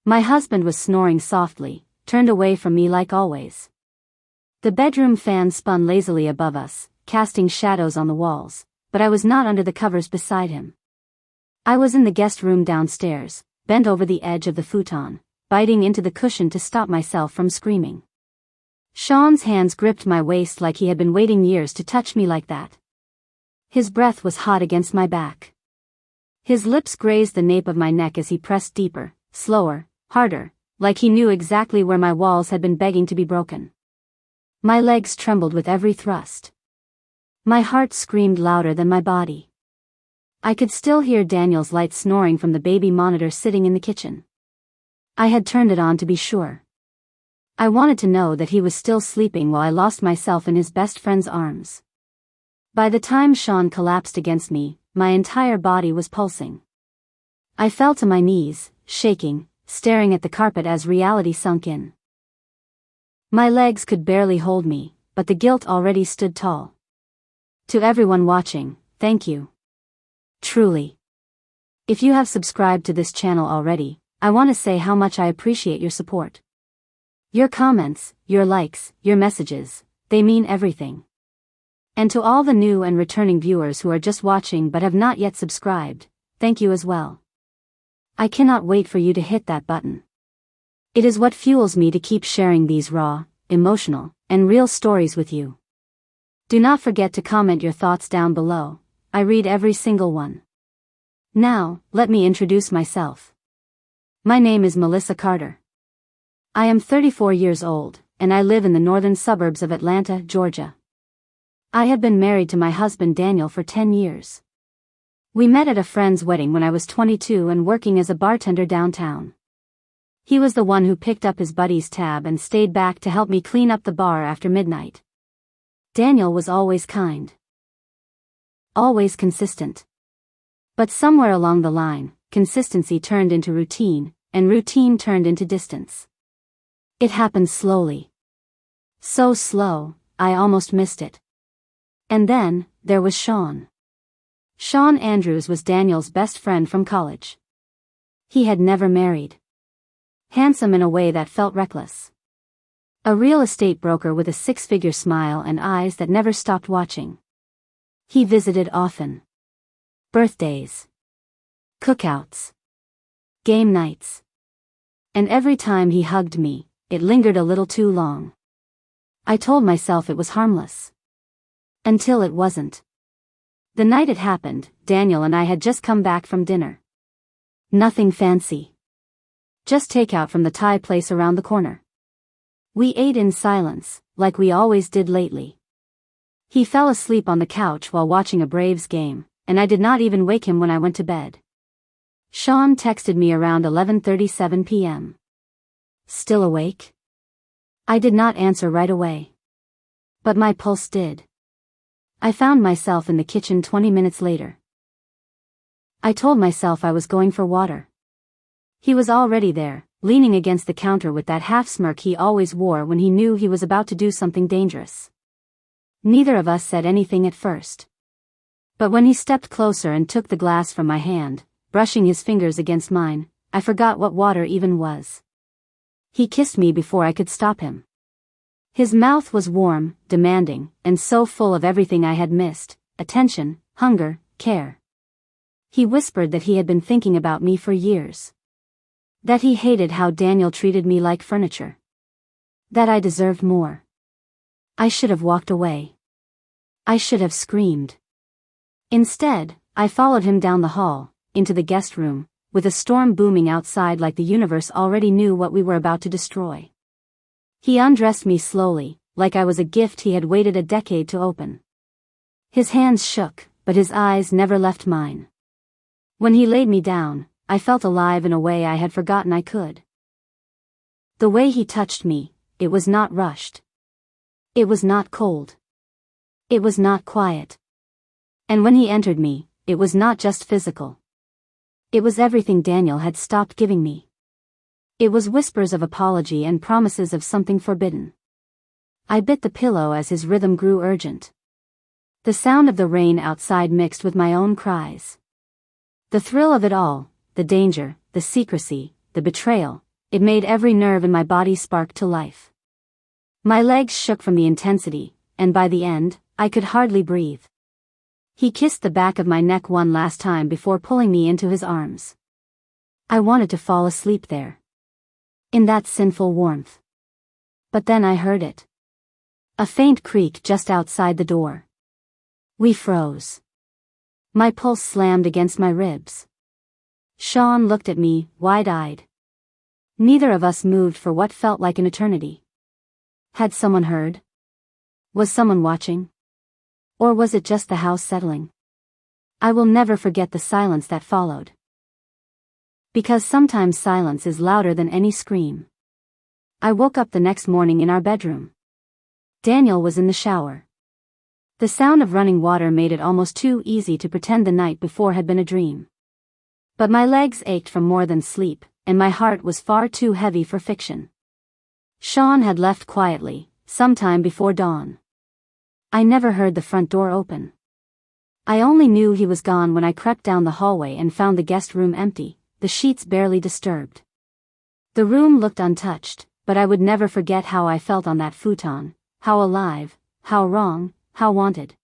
My husband was snoring softly, turned away from me like always. The bedroom fan spun lazily above us, casting shadows on the walls, but I was not under the covers beside him. I was in the guest room downstairs, bent over the edge of the futon, biting into the cushion to stop myself from screaming. Shawn's hands gripped my waist like he had been waiting years to touch me like that. His breath was hot against my back. His lips grazed the nape of my neck as he pressed deeper, slower, harder, like he knew exactly where my walls had been begging to be broken. My legs trembled with every thrust. My heart screamed louder than my body. I could still hear Daniel's light snoring from the baby monitor sitting in the kitchen. I had turned it on to be sure. I wanted to know that he was still sleeping while I lost myself in his best friend's arms. By the time Shawn collapsed against me, my entire body was pulsing. I fell to my knees, shaking, staring at the carpet as reality sunk in. My legs could barely hold me, but the guilt already stood tall. To everyone watching, thank you. Truly. If you have subscribed to this channel already, I want to say how much I appreciate your support. Your comments, your likes, your messages, they mean everything. And to all the new and returning viewers who are just watching but have not yet subscribed, thank you as well. I cannot wait for you to hit that button. It is what fuels me to keep sharing these raw, emotional, and real stories with you. Do not forget to comment your thoughts down below. I read every single one. Now, let me introduce myself. My name is Melissa Carter. I am 34 years old, and I live in the northern suburbs of Atlanta, Georgia. I have been married to my husband Daniel for 10 years. We met at a friend's wedding when I was 22 and working as a bartender downtown. He was the one who picked up his buddy's tab and stayed back to help me clean up the bar after midnight. Daniel was always kind. Always consistent. But somewhere along the line, consistency turned into routine, and routine turned into distance. It happened slowly. So slow, I almost missed it. And then, there was Shawn. Shawn Andrews was Daniel's best friend from college. He had never married. Handsome in a way that felt reckless. A real estate broker with a six-figure smile and eyes that never stopped watching. He visited often. Birthdays. Cookouts. Game nights. And every time he hugged me, it lingered a little too long. I told myself it was harmless. Until it wasn't. The night it happened, Daniel and I had just come back from dinner. Nothing fancy. Just takeout from the Thai place around the corner. We ate in silence, like we always did lately. He fell asleep on the couch while watching a Braves game, and I did not even wake him when I went to bed. Shawn texted me around 11:37 p.m. Still awake? I did not answer right away. But my pulse did. I found myself in the kitchen 20 minutes later. I told myself I was going for water. He was already there, leaning against the counter with that half-smirk he always wore when he knew he was about to do something dangerous. Neither of us said anything at first. But when he stepped closer and took the glass from my hand, brushing his fingers against mine, I forgot what water even was. He kissed me before I could stop him. His mouth was warm, demanding, and so full of everything I had missed: attention, hunger, care. He whispered that he had been thinking about me for years. That he hated how Daniel treated me like furniture. That I deserved more. I should have walked away. I should have screamed. Instead, I followed him down the hall, into the guest room, with a storm booming outside like the universe already knew what we were about to destroy. He undressed me slowly, like I was a gift he had waited a decade to open. His hands shook, but his eyes never left mine. When he laid me down, I felt alive in a way I had forgotten I could. The way he touched me, it was not rushed. It was not cold. It was not quiet. And when he entered me, it was not just physical. It was everything Daniel had stopped giving me. It was whispers of apology and promises of something forbidden. I bit the pillow as his rhythm grew urgent. The sound of the rain outside mixed with my own cries. The thrill of it all, the danger, the secrecy, the betrayal, it made every nerve in my body spark to life. My legs shook from the intensity, and by the end, I could hardly breathe. He kissed the back of my neck one last time before pulling me into his arms. I wanted to fall asleep there, in that sinful warmth. But then I heard it. A faint creak just outside the door. We froze. My pulse slammed against my ribs. Shawn looked at me, wide-eyed. Neither of us moved for what felt like an eternity. Had someone heard? Was someone watching? Or was it just the house settling? I will never forget the silence that followed. Because sometimes silence is louder than any scream. I woke up the next morning in our bedroom. Daniel was in the shower. The sound of running water made it almost too easy to pretend the night before had been a dream. But my legs ached from more than sleep, and my heart was far too heavy for fiction. Shawn had left quietly, sometime before dawn. I never heard the front door open. I only knew he was gone when I crept down the hallway and found the guest room empty, the sheets barely disturbed. The room looked untouched, but I would never forget how I felt on that futon, how alive, how wrong, how wanted.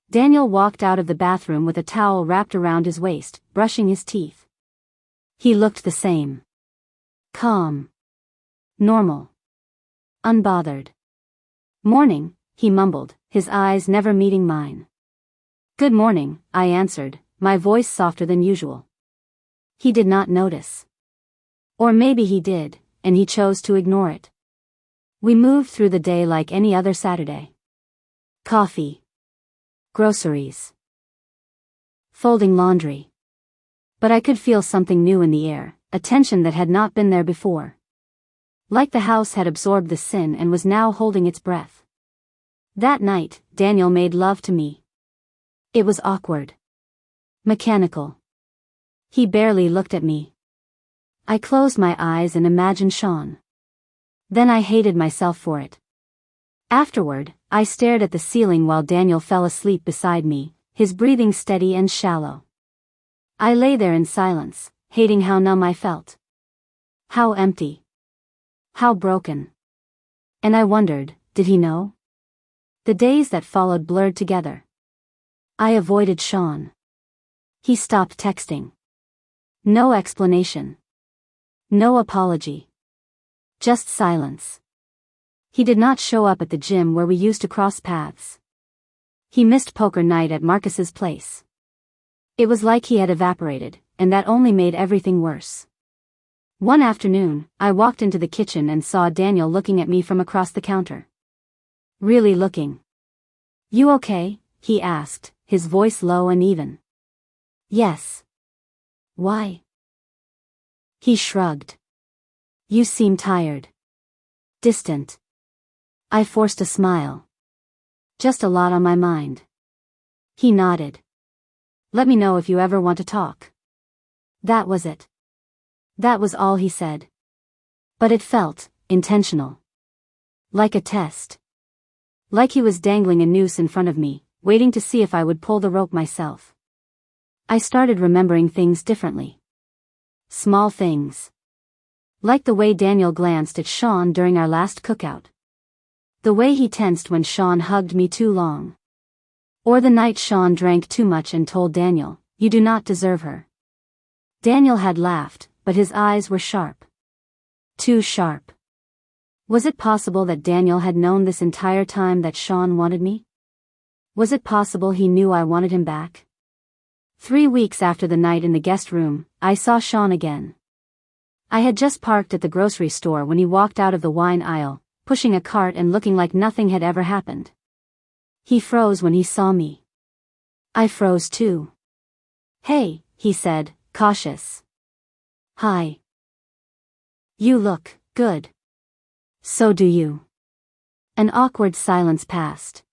Daniel walked out of the bathroom with a towel wrapped around his waist, brushing his teeth. He looked the same. Calm. Normal. Unbothered. "Morning," he mumbled, his eyes never meeting mine. "Good morning," I answered, my voice softer than usual. He did not notice. Or maybe he did, and he chose to ignore it. We moved through the day like any other Saturday. Coffee. Groceries. Folding laundry. But I could feel something new in the air, a tension that had not been there before. Like the house had absorbed the sin and was now holding its breath. That night, Daniel made love to me. It was awkward. Mechanical. He barely looked at me. I closed my eyes and imagined Shawn. Then I hated myself for it. Afterward, I stared at the ceiling while Daniel fell asleep beside me, his breathing steady and shallow. I lay there in silence, hating how numb I felt. How empty. How broken. And I wondered, did he know? The days that followed blurred together. I avoided Shawn. He stopped texting. No explanation. No apology. Just silence. He did not show up at the gym where we used to cross paths. He missed poker night at Marcus's place. It was like he had evaporated, and that only made everything worse. One afternoon, I walked into the kitchen and saw Daniel looking at me from across the counter. Really looking. "You okay?" he asked, his voice low and even. "Yes." "Why?" He shrugged. "You seem tired. Distant." I forced a smile. "Just a lot on my mind." He nodded. "Let me know if you ever want to talk." That was it. That was all he said. But it felt intentional. Like a test. Like he was dangling a noose in front of me, waiting to see if I would pull the rope myself. I started remembering things differently. Small things. Like the way Daniel glanced at Shawn during our last cookout. The way he tensed when Shawn hugged me too long. Or the night Shawn drank too much and told Daniel, "You do not deserve her." Daniel had laughed, but his eyes were sharp. Too sharp. Was it possible that Daniel had known this entire time that Shawn wanted me? Was it possible he knew I wanted him back? 3 weeks after the night in the guest room, I saw Shawn again. I had just parked at the grocery store when he walked out of the wine aisle, pushing a cart and looking like nothing had ever happened. He froze when he saw me. I froze too. "Hey," he said, cautious. "Hi. You look good." "So do you." An awkward silence passed.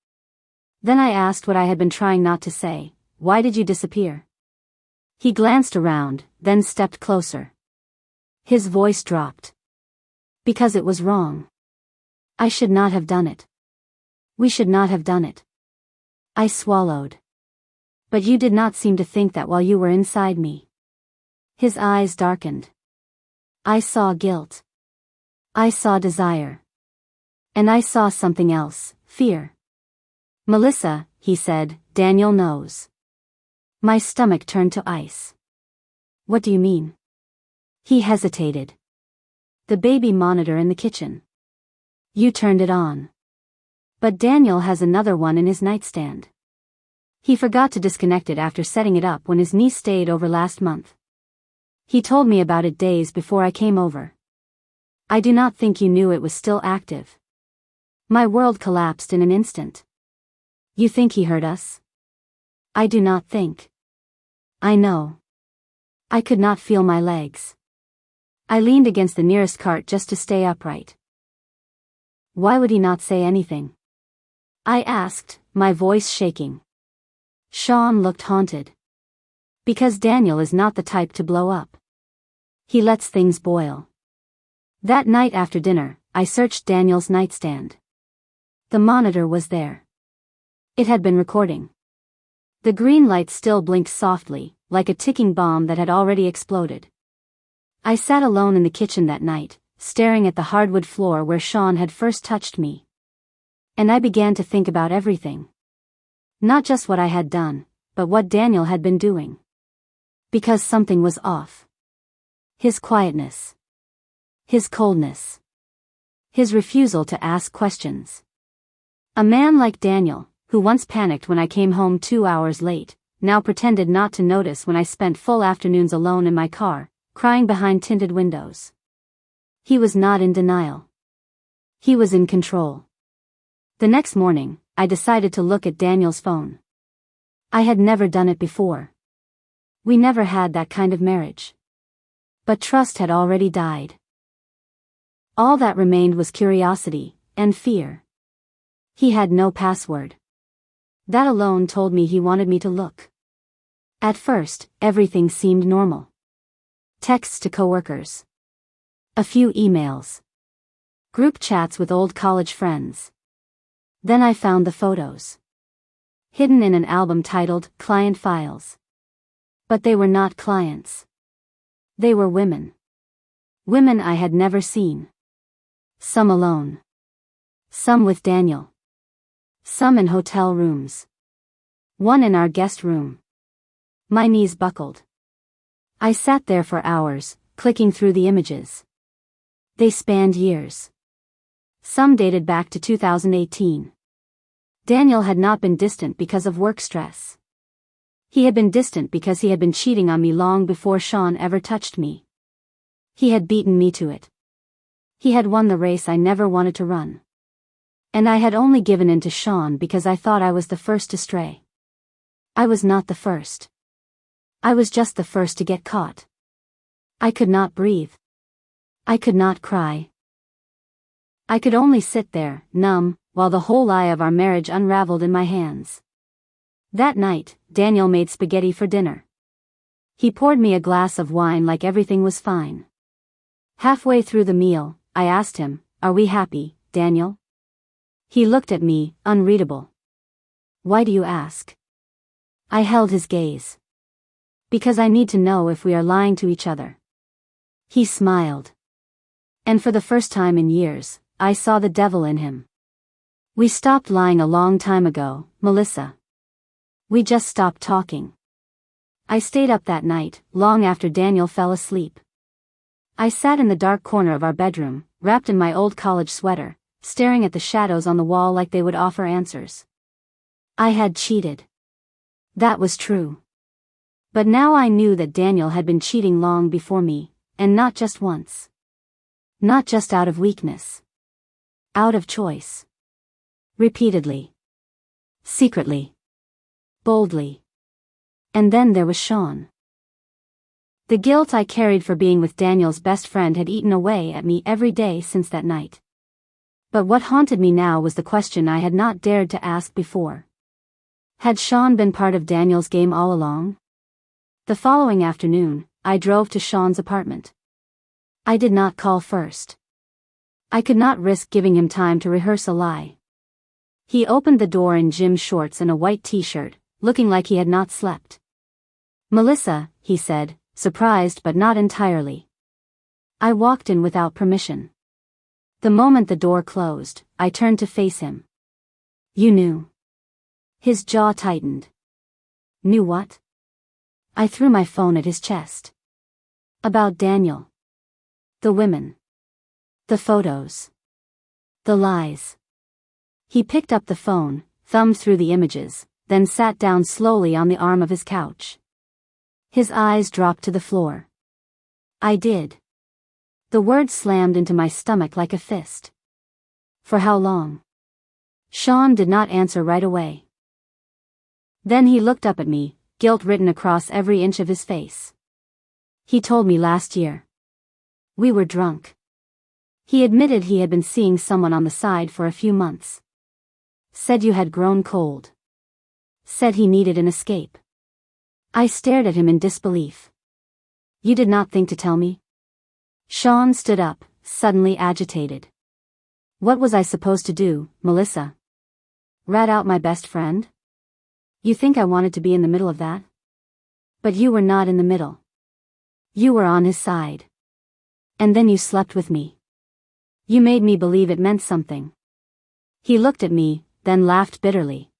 Then I asked what I had been trying not to say, "Why did you disappear?" He glanced around, then stepped closer. His voice dropped. "Because it was wrong. I should not have done it. We should not have done it." I swallowed. "But you did not seem to think that while you were inside me." His eyes darkened. I saw guilt. I saw desire. And I saw something else, fear. "Melissa," he said, "Daniel knows." My stomach turned to ice. "What do you mean?" He hesitated. "The baby monitor in the kitchen. You turned it on. But Daniel has another one in his nightstand. He forgot to disconnect it after setting it up when his niece stayed over last month. He told me about it days before I came over. I do not think you knew it was still active." My world collapsed in an instant. "You think he hurt us?" "I do not think. I know." I could not feel my legs. I leaned against the nearest cart just to stay upright. "Why would he not say anything?" I asked, my voice shaking. Shawn looked haunted. "Because Daniel is not the type to blow up. He lets things boil." That night after dinner, I searched Daniel's nightstand. The monitor was there. It had been recording. The green light still blinked softly, like a ticking bomb that had already exploded. I sat alone in the kitchen that night, staring at the hardwood floor where Shawn had first touched me. And I began to think about everything. Not just what I had done, but what Daniel had been doing. Because something was off. His quietness. His coldness. His refusal to ask questions. A man like Daniel, who once panicked when I came home 2 hours late, now pretended not to notice when I spent full afternoons alone in my car, crying behind tinted windows. He was not in denial. He was in control. The next morning, I decided to look at Daniel's phone. I had never done it before. We never had that kind of marriage. But trust had already died. All that remained was curiosity and fear. He had no password. That alone told me he wanted me to look. At first, everything seemed normal. Texts to coworkers. A few emails. Group chats with old college friends. Then I found the photos. Hidden in an album titled Client Files. But they were not clients. They were women. Women I had never seen. Some alone. Some with Daniel. Some in hotel rooms. One in our guest room. My knees buckled. I sat there for hours, clicking through the images. They spanned years. Some dated back to 2018. Daniel had not been distant because of work stress. He had been distant because he had been cheating on me long before Shawn ever touched me. He had beaten me to it. He had won the race I never wanted to run. And I had only given in to Shawn because I thought I was the first to stray. I was not the first. I was just the first to get caught. I could not breathe. I could not cry. I could only sit there, numb, while the whole lie of our marriage unraveled in my hands. That night, Daniel made spaghetti for dinner. He poured me a glass of wine like everything was fine. Halfway through the meal, I asked him, "Are we happy, Daniel?" He looked at me, unreadable. "Why do you ask?" I held his gaze. "Because I need to know if we are lying to each other." He smiled. And for the first time in years, I saw the devil in him. "We stopped lying a long time ago, Melissa. We just stopped talking." I stayed up that night, long after Daniel fell asleep. I sat in the dark corner of our bedroom, wrapped in my old college sweater, staring at the shadows on the wall like they would offer answers. I had cheated. That was true. But now I knew that Daniel had been cheating long before me, and not just once. Not just out of weakness. Out of choice. Repeatedly. Secretly. Boldly. And then there was Shawn. The guilt I carried for being with Daniel's best friend had eaten away at me every day since that night. But what haunted me now was the question I had not dared to ask before. Had Shawn been part of Daniel's game all along? The following afternoon, I drove to Shawn's apartment. I did not call first. I could not risk giving him time to rehearse a lie. He opened the door in gym shorts and a white t-shirt, looking like he had not slept. "Melissa," he said, surprised but not entirely. I walked in without permission. The moment the door closed, I turned to face him. You knew. His jaw tightened. Knew what? I threw my phone at his chest. About Daniel. The women. The photos. The lies. He picked up the phone, thumbed through the images, then sat down slowly on the arm of his couch. His eyes dropped to the floor. I did. The words slammed into my stomach like a fist. For how long? Shawn did not answer right away. Then he looked up at me, guilt written across every inch of his face. He told me last year. We were drunk. He admitted he had been seeing someone on the side for a few months. Said you had grown cold. Said he needed an escape. I stared at him in disbelief. You did not think to tell me? Shawn stood up, suddenly agitated. What was I supposed to do, Melissa? Rat out my best friend? You think I wanted to be in the middle of that? But you were not in the middle. You were on his side. And then you slept with me. You made me believe it meant something. He looked at me, then laughed bitterly.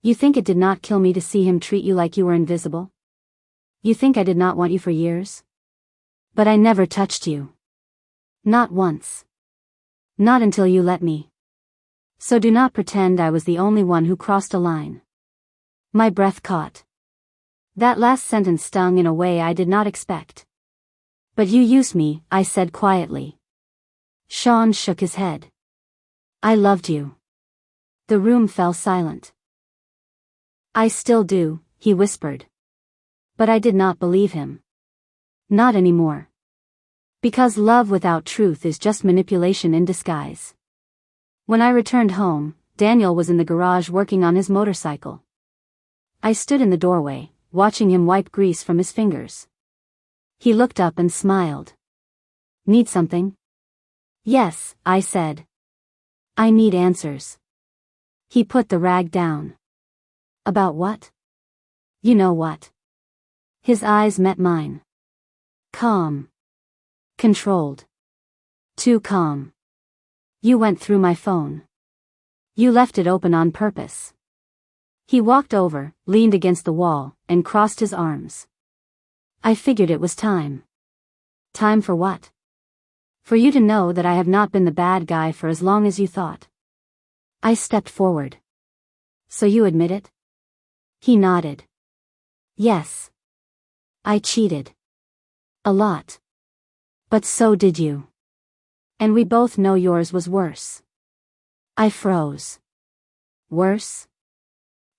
You think it did not kill me to see him treat you like you were invisible? You think I did not want you for years? But I never touched you. Not once. Not until you let me. So do not pretend I was the only one who crossed a line. My breath caught. That last sentence stung in a way I did not expect. But you used me, I said quietly. Shawn shook his head. I loved you. The room fell silent. I still do, he whispered. But I did not believe him. Not anymore. Because love without truth is just manipulation in disguise. When I returned home, Daniel was in the garage working on his motorcycle. I stood in the doorway, watching him wipe grease from his fingers. He looked up and smiled. Need something? Yes, I said. I need answers. He put the rag down. About what? You know what. His eyes met mine. Calm. Controlled. Too calm. You went through my phone. You left it open on purpose. He walked over, leaned against the wall, and crossed his arms. I figured it was time. Time for what? For you to know that I have not been the bad guy for as long as you thought. I stepped forward. So you admit it? He nodded. Yes. I cheated. A lot. But so did you. And we both know yours was worse. I froze. Worse?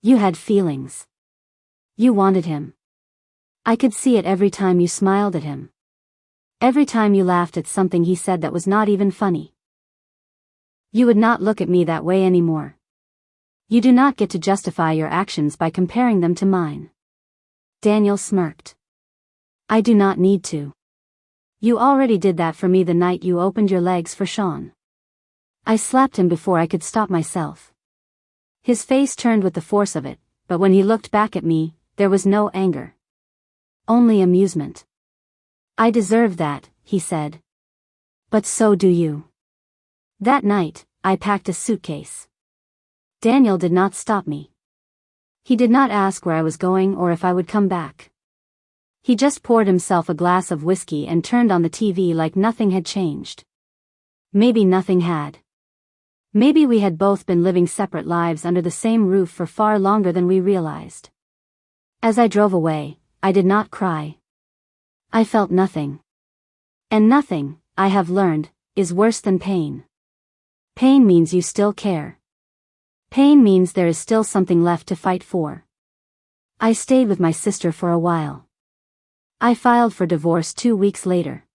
You had feelings. You wanted him. I could see it every time you smiled at him. Every time you laughed at something he said that was not even funny. You would not look at me that way anymore. You do not get to justify your actions by comparing them to mine. Daniel smirked. I do not need to. You already did that for me the night you opened your legs for Shawn. I slapped him before I could stop myself. His face turned with the force of it, but when he looked back at me, there was no anger. Only amusement. I deserve that, he said. But so do you. That night, I packed a suitcase. Daniel did not stop me. He did not ask where I was going or if I would come back. He just poured himself a glass of whiskey and turned on the TV like nothing had changed. Maybe nothing had. Maybe we had both been living separate lives under the same roof for far longer than we realized. As I drove away, I did not cry. I felt nothing. And nothing, I have learned, is worse than pain. Pain means you still care. Pain means there is still something left to fight for. I stayed with my sister for a while. I filed for divorce 2 weeks later.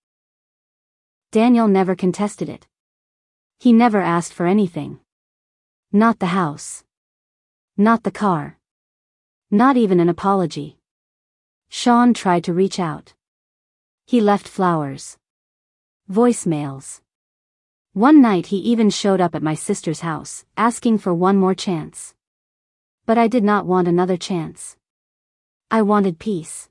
Daniel never contested it. He never asked for anything. Not the house. Not the car. Not even an apology. Shawn tried to reach out. He left flowers. Voicemails. One night he even showed up at my sister's house, asking for one more chance. But I did not want another chance. I wanted peace.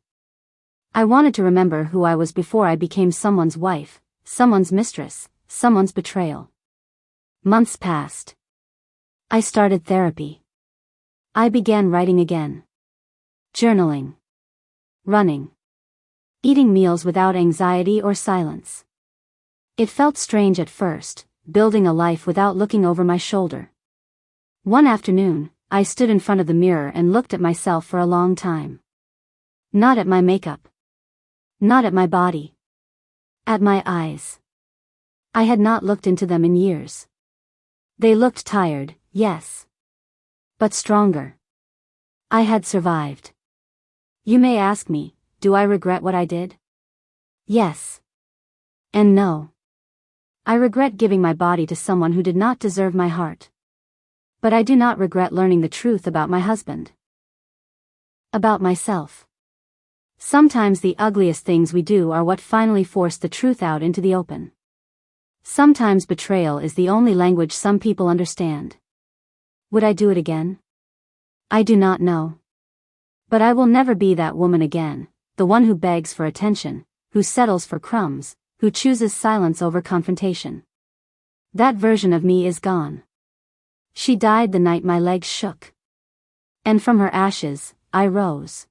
I wanted to remember who I was before I became someone's wife, someone's mistress, someone's betrayal. Months passed. I started therapy. I began writing again. Journaling. Running. Eating meals without anxiety or silence. It felt strange at first, building a life without looking over my shoulder. One afternoon, I stood in front of the mirror and looked at myself for a long time. Not at my makeup. Not at my body. At my eyes. I had not looked into them in years. They looked tired, yes. But stronger. I had survived. You may ask me, do I regret what I did? Yes. And no. I regret giving my body to someone who did not deserve my heart. But I do not regret learning the truth about my husband. About myself. Sometimes the ugliest things we do are what finally force the truth out into the open. Sometimes betrayal is the only language some people understand. Would I do it again? I do not know. But I will never be that woman again, the one who begs for attention, who settles for crumbs, who chooses silence over confrontation. That version of me is gone. She died the night my legs shook. And from her ashes, I rose.